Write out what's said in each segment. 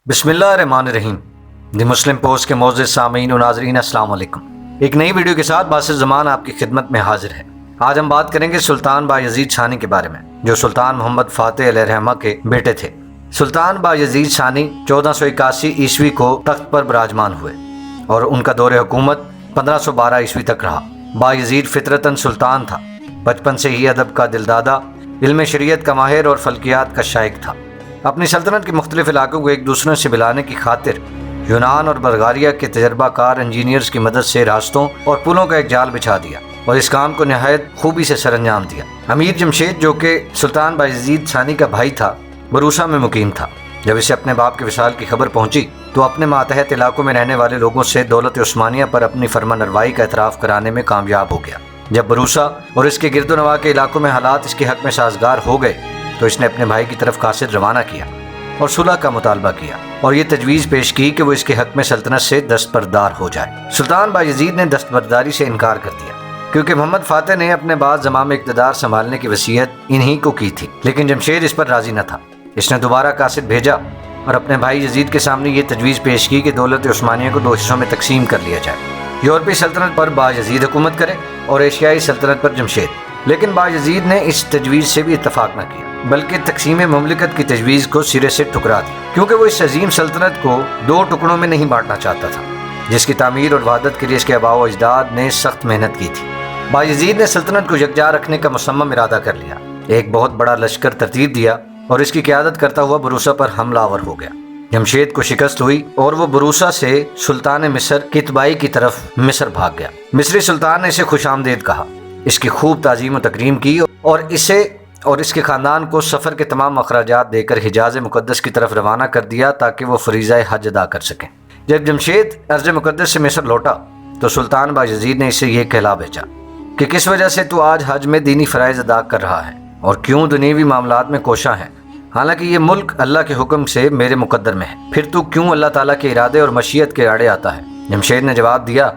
بسم اللہ الرحمن الرحیم۔ دی مسلم پوسٹ کے معزز سامعین و ناظرین السلام علیکم۔ ایک نئی ویڈیو کے ساتھ باسط زمان آپ کی خدمت میں حاضر ہے۔ آج ہم بات کریں گے سلطان بایزید ثانی کے بارے میں، جو سلطان محمد فاتح علیہ الرحمہ کے بیٹے تھے۔ سلطان بایزید ثانی 1481 عیسوی کو تخت پر براجمان ہوئے اور ان کا دور حکومت 1512 عیسوی تک رہا۔ بایزید فطرتاً سلطان تھا، بچپن سے ہی ادب کا دلدادہ، علم شریعت کا ماہر اور فلکیات کا شائق تھا۔ اپنی سلطنت کے مختلف علاقوں کو ایک دوسرے سے ملانے کی خاطر یونان اور بلغاریہ کے تجربہ کار انجینئرز کی مدد سے راستوں اور پلوں کا ایک جال بچھا دیا اور اس کام کو نہایت خوبی سے سر انجام دیا۔ امیر جمشید، جو کہ سلطان بایزید ثانی کا بھائی تھا، بروسا میں مقیم تھا۔ جب اسے اپنے باپ کے وصال کی خبر پہنچی تو اپنے ماتحت علاقوں میں رہنے والے لوگوں سے دولت عثمانیہ پر اپنی فرمانروائی کا اعتراف کرانے میں کامیاب ہو گیا۔ جب بروسا اور اس کے گرد و نواح کے علاقوں میں حالات اس کے حق میں سازگار ہو گئے تو اس نے اپنے بھائی کی طرف قاصد روانہ کیا اور صلح کا مطالبہ کیا اور یہ تجویز پیش کی کہ وہ اس کے حق میں سلطنت سے دستبردار ہو جائے۔ سلطان بایزید نے دستبرداری سے انکار کر دیا کیونکہ محمد فاتح نے اپنے بعد زمام اقتدار سنبھالنے کی وصیت انہی کو کی تھی، لیکن جمشید اس پر راضی نہ تھا۔ اس نے دوبارہ قاصد بھیجا اور اپنے بھائی یزید کے سامنے یہ تجویز پیش کی کہ دولت عثمانیہ کو 2 حصوں میں تقسیم کر لیا جائے، یورپی سلطنت پر بایزید حکومت کرے اور ایشیائی سلطنت پر جمشید۔ لیکن بایزید نے اس تجویز سے بھی اتفاق نہ کیا، بلکہ تقسیم مملکت کی تجویز کو سرے سے ٹھکرا دیا، کیونکہ وہ اس عظیم سلطنت کو 2 ٹکڑوں میں نہیں بانٹنا چاہتا تھا، جس کی تعمیر اور وحدت کے لیے اس کے آباء و اجداد نے سخت محنت کی تھی۔ بایزید نے سلطنت کو یکجا رکھنے کا مصمم ارادہ کر لیا، ایک بہت بڑا لشکر ترتیب دیا اور اس کی قیادت کرتا ہوا بروسا پر حملہ آور ہو گیا۔ جمشید کو شکست ہوئی اور وہ بروسا سے سلطان مصر کتبائی کی طرف مصر بھاگ گیا۔ مصری سلطان نے اسے خوش آمدید کہا، اس کی خوب تعظیم و تکریم کی اور اسے اور اس کے خاندان کو سفر کے تمام اخراجات دے کر حجاز مقدس کی طرف روانہ کر دیا تاکہ وہ فریضہ حج ادا کر سکیں۔ جب جمشید ارض مقدس سے مصر لوٹا تو سلطان بایزید نے اسے یہ کہلا بھیجا کہ کس وجہ سے تو آج حج میں دینی فرائض ادا کر رہا ہے اور کیوں دنیوی معاملات میں کوشاں ہے، حالانکہ یہ ملک اللہ کے حکم سے میرے مقدر میں ہے، پھر تو کیوں اللہ تعالیٰ کے ارادے اور مشیت کے آڑے آتا ہے؟ جمشید نے جواب دیا،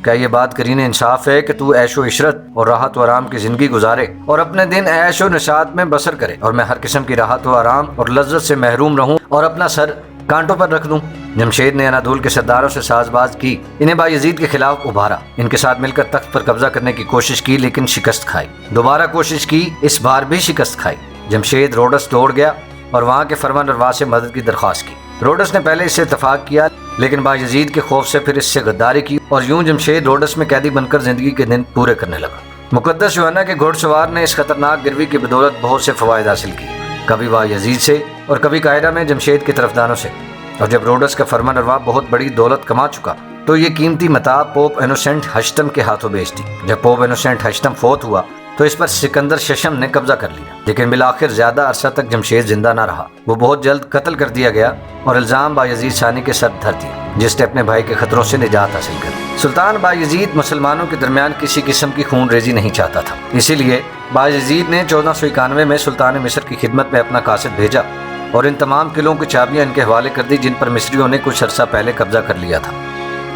کیا یہ بات کرین انصاف ہے کہ تو عیش و عشرت اور راحت و آرام کی زندگی گزارے اور اپنے دن عیش و نشاط میں بسر کرے اور میں ہر قسم کی راحت و آرام اور لذت سے محروم رہوں اور اپنا سر کانٹوں پر رکھ دوں؟ جمشید نے انادول کے سرداروں سے ساز باز کی، انہیں بایزید کے خلاف ابھارا، ان کے ساتھ مل کر تخت پر قبضہ کرنے کی کوشش کی لیکن شکست کھائی، دوبارہ کوشش کی، اس بار بھی شکست کھائی۔ جمشید روڈس دوڑ گیا اور وہاں کے فرمانروا سے مدد کی درخواست کی۔ روڈس نے پہلے اس سے اتفاق کیا لیکن بایزید کے خوف سے پھر اس سے غداری کی اور یوں جمشید روڈس میں قیدی بن کر زندگی کے دن پورے کرنے لگا۔ مقدس یوحنا کے گھوڑ سوار نے اس خطرناک گروی کی بدولت بہت سے فوائد حاصل کیے، کبھی بایزید سے اور کبھی قاہرہ میں جمشید کے طرفداروں سے، اور جب روڈس کا فرمانروا بہت بڑی دولت کما چکا تو یہ قیمتی متاع پوپ انوسنٹ ہشتم کے ہاتھوں بیچ دی۔ جب پوپ انوسنٹ ہشتم فوت ہوا تو اس پر سکندر ششم نے قبضہ کر لیا، لیکن بالآخر زیادہ عرصہ تک جمشید زندہ نہ رہا، وہ بہت جلد قتل کر دیا گیا اور الزام بایزید ثانی کے سر دھر دیا، جس نے اپنے بھائی کے خطروں سے نجات حاصل کر۔ سلطان بایزید مسلمانوں کے درمیان کسی قسم کی خون ریزی نہیں چاہتا تھا، اسی لیے بایزید نے 1491 میں سلطان مصر کی خدمت میں اپنا قاصد بھیجا اور ان تمام قلعوں کی چابیاں ان کے حوالے کر دی جن پر مصریوں نے کچھ عرصہ پہلے قبضہ کر لیا تھا۔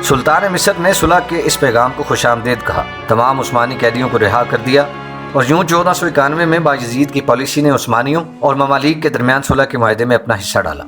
سلطان مصر نے صلح کے اس پیغام کو خوش آمدید کہا، تمام عثمانی قیدیوں کو رہا کر دیا اور یوں 1491 میں بایزید کی پالیسی نے عثمانیوں اور ممالک کے درمیان صلح کے معاہدے میں اپنا حصہ ڈالا۔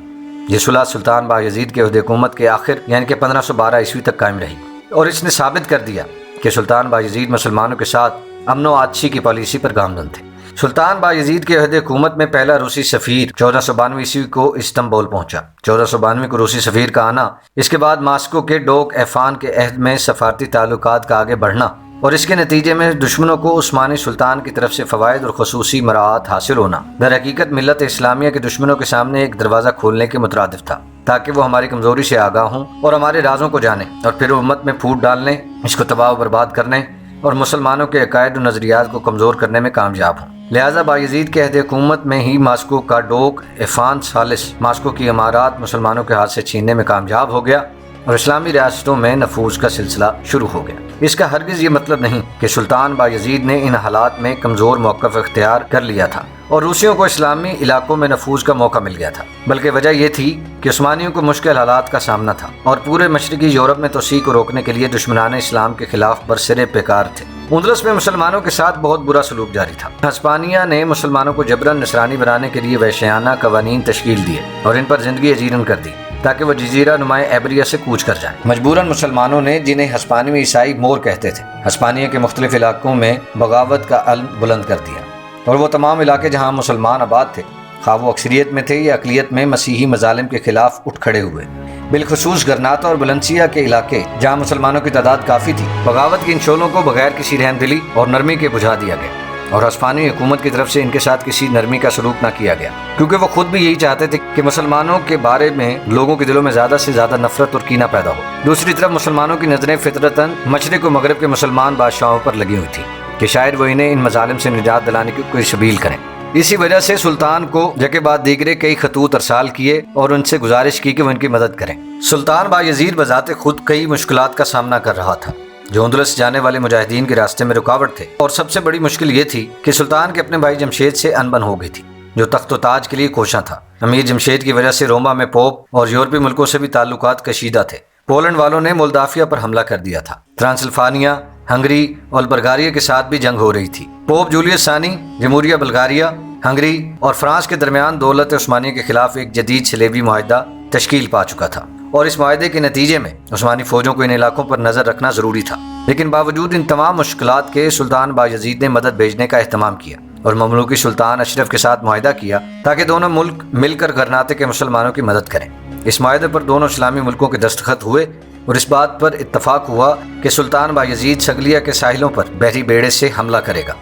یہ صلح سلطان بایزید کے عہد حکومت کے آخر یعنی کہ 1512 عیسوی تک قائم رہی اور اس نے ثابت کر دیا کہ سلطان بایزید مسلمانوں کے ساتھ امن و آتشی کی پالیسی پر گامزن تھے۔ سلطان بایزید کے عہد حکومت میں پہلا روسی سفیر 1492 عیسوی کو استنبول پہنچا۔ 1492 کو روسی سفیر کا آنا، اس کے بعد ماسکو کے ڈوک ایفان کے عہد میں سفارتی تعلقات کا آگے بڑھنا اور اس کے نتیجے میں دشمنوں کو عثمانی سلطان کی طرف سے فوائد اور خصوصی مراعات حاصل ہونا، در حقیقت ملت اسلامیہ کے دشمنوں کے سامنے ایک دروازہ کھولنے کے مترادف تھا تاکہ وہ ہماری کمزوری سے آگاہ ہوں اور ہمارے رازوں کو جانیں اور پھر امت میں پھوٹ ڈالنے، اس کو تباہ و برباد کرنے اور مسلمانوں کے عقائد و نظریات کو کمزور کرنے میں کامیاب ہوں۔ لہٰذا بایزید کے عہد حکومت میں ہی ماسکو کا ڈوک ایفان ثالث ماسکو کی امارات مسلمانوں کے ہاتھ سے چھیننے میں کامیاب ہو گیا اور اسلامی ریاستوں میں نفوذ کا سلسلہ شروع ہو گیا۔ اس کا ہرگز یہ مطلب نہیں کہ سلطان بایزید نے ان حالات میں کمزور موقف اختیار کر لیا تھا اور روسیوں کو اسلامی علاقوں میں نفوذ کا موقع مل گیا تھا، بلکہ وجہ یہ تھی کہ عثمانیوں کو مشکل حالات کا سامنا تھا اور پورے مشرقی یورپ میں توسیع کو روکنے کے لیے دشمنان اسلام کے خلاف برسر پیکار تھے۔ اندلس میں مسلمانوں کے ساتھ بہت برا سلوک جاری تھا۔ ہسپانیہ نے مسلمانوں کو جبراً نصرانی بنانے کے لیے وحشیانہ قوانین تشکیل دیے اور ان پر زندگی اجیرن کر دی۔ تاکہ وہ جزیرہ نمائے ایبریا سے کوچ کر جائیں۔ مجبوراً مسلمانوں نے، جنہیں ہسپانوی عیسائی مور کہتے تھے، ہسپانیہ کے مختلف علاقوں میں بغاوت کا علم بلند کر دیا، اور وہ تمام علاقے جہاں مسلمان آباد تھے، خواہ وہ اکثریت میں تھے یا اقلیت میں، مسیحی مظالم کے خلاف اٹھ کھڑے ہوئے۔ بالخصوص گرناتا اور بلنسیا کے علاقے جہاں مسلمانوں کی تعداد کافی تھی، بغاوت کی ان شعلوں کو بغیر کسی رحم دلی اور نرمی کے بجھا دیا گیا، اور ہسپانوی حکومت کی طرف سے ان کے ساتھ کسی نرمی کا سلوک نہ کیا گیا، کیونکہ وہ خود بھی یہی چاہتے تھے کہ مسلمانوں کے بارے میں لوگوں کے دلوں میں زیادہ سے زیادہ نفرت اور کینہ پیدا ہو۔ دوسری طرف مسلمانوں کی نظریں فطرتاً مشرق و مغرب کے مسلمان بادشاہوں پر لگی ہوئی تھیں کہ شاید وہ انہیں ان مظالم سے نجات دلانے کی کوئی سبیل کریں۔ اسی وجہ سے سلطان کو یکے بعد دیگرے کئی خطوط ارسال کیے اور ان سے گزارش کی کہ وہ ان کی مدد کریں۔ سلطان بایزید بذات خود کئی مشکلات کا سامنا کر رہا تھا جو اندلس جانے والے مجاہدین کے راستے میں رکاوٹ تھے، اور سب سے بڑی مشکل یہ تھی کہ سلطان کے اپنے بھائی جمشید سے انبن ہو گئی تھی، جو تخت و تاج کے لیے کوشاں تھا۔ امیر جمشید کی وجہ سے روما میں پوپ اور یورپی ملکوں سے بھی تعلقات کشیدہ تھے۔ پولینڈ والوں نے مولدافیا پر حملہ کر دیا تھا۔ ٹرانسلفانیا، ہنگری اور بلغاریہ کے ساتھ بھی جنگ ہو رہی تھی۔ پوپ جولیس ثانی جمہوریہ بلغاریہ، ہنگری اور فرانس کے درمیان دولت عثمانیہ کے خلاف ایک جدید صلیبی معاہدہ تشکیل پا چکا تھا، اور اس معاہدے کے نتیجے میں عثمانی فوجوں کو ان علاقوں پر نظر رکھنا ضروری تھا۔ لیکن باوجود ان تمام مشکلات کے سلطان بایزید نے مدد بھیجنے کا اہتمام کیا اور مملوکی سلطان اشرف کے ساتھ معاہدہ کیا تاکہ دونوں ملک مل کر گرناطے کے مسلمانوں کی مدد کریں۔ اس معاہدے پر دونوں اسلامی ملکوں کے دستخط ہوئے، اور اس بات پر اتفاق ہوا کہ سلطان بایزید سگلیا کے ساحلوں پر بحری بیڑے سے حملہ کرے گا،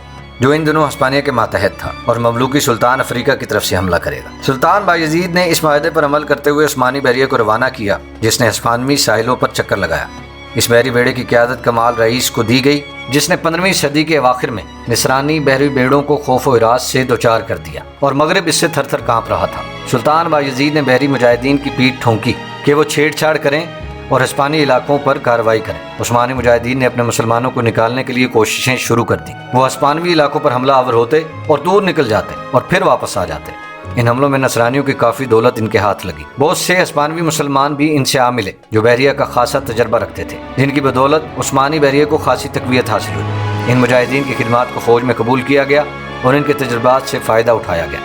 جو ان دنوں ہسپانیہ کے ماتحت تھا، اور مملوکی سلطان افریقہ کی طرف سے حملہ کرے گا۔ سلطان بایزید نے اس معاہدے پر عمل کرتے ہوئے عثمانی بحریہ کو روانہ کیا، جس نے ہسپانوی ساحلوں پر چکر لگایا۔ اس بحری بیڑے کی قیادت کمال رئیس کو دی گئی، جس نے 15ویں صدی کے اواخر میں نصرانی بحری بیڑوں کو خوف و ہراس سے دوچار کر دیا، اور مغرب اس سے تھر تھر کانپ رہا تھا۔ سلطان بایزید نے بحری مجاہدین کی پیٹھ ٹھونکی کہ وہ چھیڑ چھاڑ کریں اور ہسپانی علاقوں پر کارروائی کریں۔ عثمانی مجاہدین نے اپنے مسلمانوں کو نکالنے کے لیے کوششیں شروع کر دیں۔ وہ ہسپانوی علاقوں پر حملہ آور ہوتے اور دور نکل جاتے اور پھر واپس آ جاتے۔ ان حملوں میں نصرانیوں کی کافی دولت ان کے ہاتھ لگی۔ بہت سے ہسپانوی مسلمان بھی ان سے آ ملے جو بحریہ کا خاصا تجربہ رکھتے تھے، جن کی بدولت عثمانی بحریہ کو خاصی تقویت حاصل ہوئی۔ ان مجاہدین کی خدمات کو فوج میں قبول کیا گیا اور ان کے تجربات سے فائدہ اٹھایا گیا۔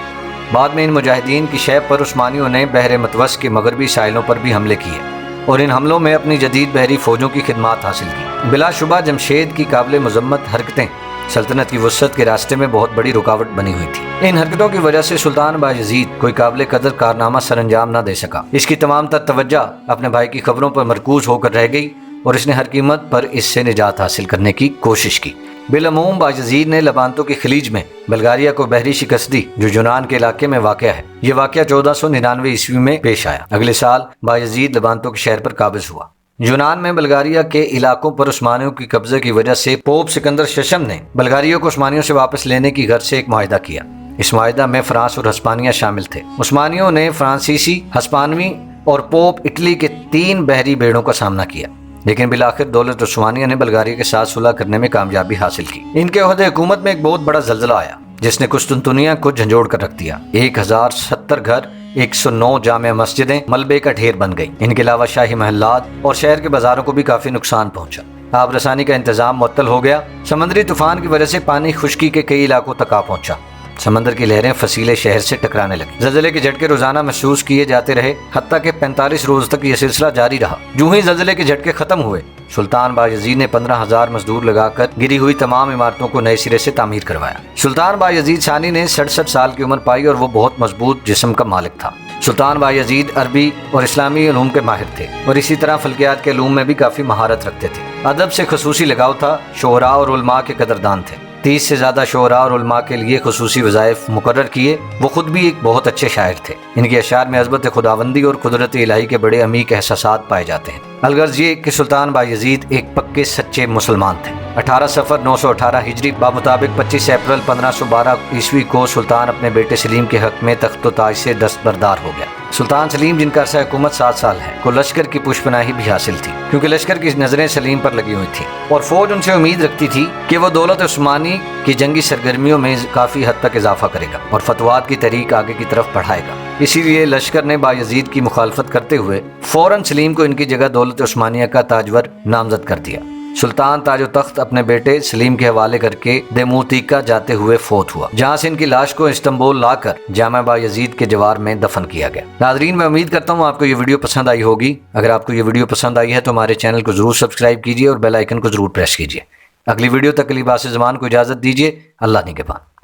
بعد میں ان مجاہدین کی شیب پر عثمانیوں نے بحر متوسط کے مغربی ساحلوں پر بھی حملے کیے اور ان حملوں میں اپنی جدید بحری فوجوں کی خدمات حاصل کی۔ بلا شبہ جمشید کی قابل مذمت حرکتیں سلطنت کی وسعت کے راستے میں بہت بڑی رکاوٹ بنی ہوئی تھی۔ ان حرکتوں کی وجہ سے سلطان بایزید کوئی قابل قدر کارنامہ سر انجام نہ دے سکا۔ اس کی تمام تر توجہ اپنے بھائی کی خبروں پر مرکوز ہو کر رہ گئی، اور اس نے ہر قیمت پر اس سے نجات حاصل کرنے کی کوشش کی۔ بالعموم بایزید نے لبانتوں کی خلیج میں بلغاریہ کو بحری شکست دی، جو یونان کے علاقے میں واقع ہے۔ یہ واقعہ 1499 عیسوی میں پیش آیا۔ اگلے سال بایزید لبانتوں کے شہر پر قابض ہوا۔ یونان میں بلغاریہ کے علاقوں پر عثمانیوں کی قبضے کی وجہ سے پوپ سکندر ششم نے بلغاریہ کو عثمانیوں سے واپس لینے کی غرض سے ایک معاہدہ کیا۔ اس معاہدہ میں فرانس اور ہسپانیہ شامل تھے۔ عثمانیوں نے فرانسیسی، ہسپانوی اور پوپ اٹلی کے 3 بحری بیڑوں کا سامنا کیا، لیکن بالآخر دولت عثمانیہ نے بلغاریہ کے ساتھ صلح کرنے میں کامیابی حاصل کی۔ ان کے عہد حکومت میں ایک بہت بڑا زلزلہ آیا جس نے قسطنطنیہ کو جھنجھوڑ کر رکھ دیا۔ 1070 گھر، 109 جامع مسجدیں ملبے کا ڈھیر بن گئی۔ ان کے علاوہ شاہی محلات اور شہر کے بازاروں کو بھی کافی نقصان پہنچا۔ آب رسانی کا انتظام معطل ہو گیا۔ سمندری طوفان کی وجہ سے پانی خشکی کے کئی علاقوں تک آ پہنچا۔ سمندر کی لہریں فصیلے شہر سے ٹکرانے لگیں۔ زلزلے کے جھٹکے روزانہ محسوس کیے جاتے رہے، حتیٰ کہ 45 روز تک یہ سلسلہ جاری رہا۔ جو ہی زلزلے کے جھٹکے ختم ہوئے، سلطان بایزید نے 15,000 مزدور لگا کر گری ہوئی تمام عمارتوں کو نئے سرے سے تعمیر کروایا۔ سلطان بایزید ثانی نے 67 سال کی عمر پائی اور وہ بہت مضبوط جسم کا مالک تھا۔ سلطان بایزید عربی اور اسلامی علوم کے ماہر تھے، اور اسی طرح فلکیات کے علوم میں بھی کافی مہارت رکھتے تھے۔ ادب سے خصوصی لگاؤ تھا۔ شعراء اور علماء کے قدردان تھے۔ 30 سے زیادہ شعراء اور علماء کے لیے خصوصی وظائف مقرر کیے۔ وہ خود بھی ایک بہت اچھے شاعر تھے۔ ان کے اشعار میں عظمت خداوندی اور قدرت الہی کے بڑے عمیق احساسات پائے جاتے ہیں۔ الغرض یہ کہ سلطان بایزید ایک پکے سچے مسلمان تھے۔ 18 صفر 918 ہجری بمطابق 25 اپریل 1512 عیسوی کو سلطان اپنے بیٹے سلیم کے حق میں تخت و تاج سے دستبردار ہو گیا۔ سلطان سلیم، جن کا عرصہ حکومت 7 سال ہے، کو لشکر کی پشت پناہی بھی حاصل تھی، کیونکہ لشکر کی نظریں سلیم پر لگی ہوئی تھیں، اور فوج ان سے امید رکھتی تھی کہ وہ دولت عثمانی کی جنگی سرگرمیوں میں کافی حد تک اضافہ کرے گا اور فتوحات کی تحریک آگے کی طرف بڑھائے گا۔ اسی لیے لشکر نے بایزید کی مخالفت کرتے ہوئے فوراً سلیم کو ان کی جگہ دولت عثمانیہ کا تاجور نامزد کر دیا۔ سلطان تاج و تخت اپنے بیٹے سلیم کے حوالے کر کے دیموتیکا جاتے ہوئے فوت ہوا، جہاں سے ان کی لاش کو استنبول لا کر جامع بایزید کے جوار میں دفن کیا گیا۔ ناظرین، میں امید کرتا ہوں آپ کو یہ ویڈیو پسند آئی ہوگی۔ اگر آپ کو یہ ویڈیو پسند آئی ہے تو ہمارے چینل کو ضرور سبسکرائب کیجیے اور بیل آئیکن کو ضرور پریس کیجیے۔ اگلی ویڈیو تک کے لیے باس زمان کو اجازت دیجیے۔ اللہ نگہبان۔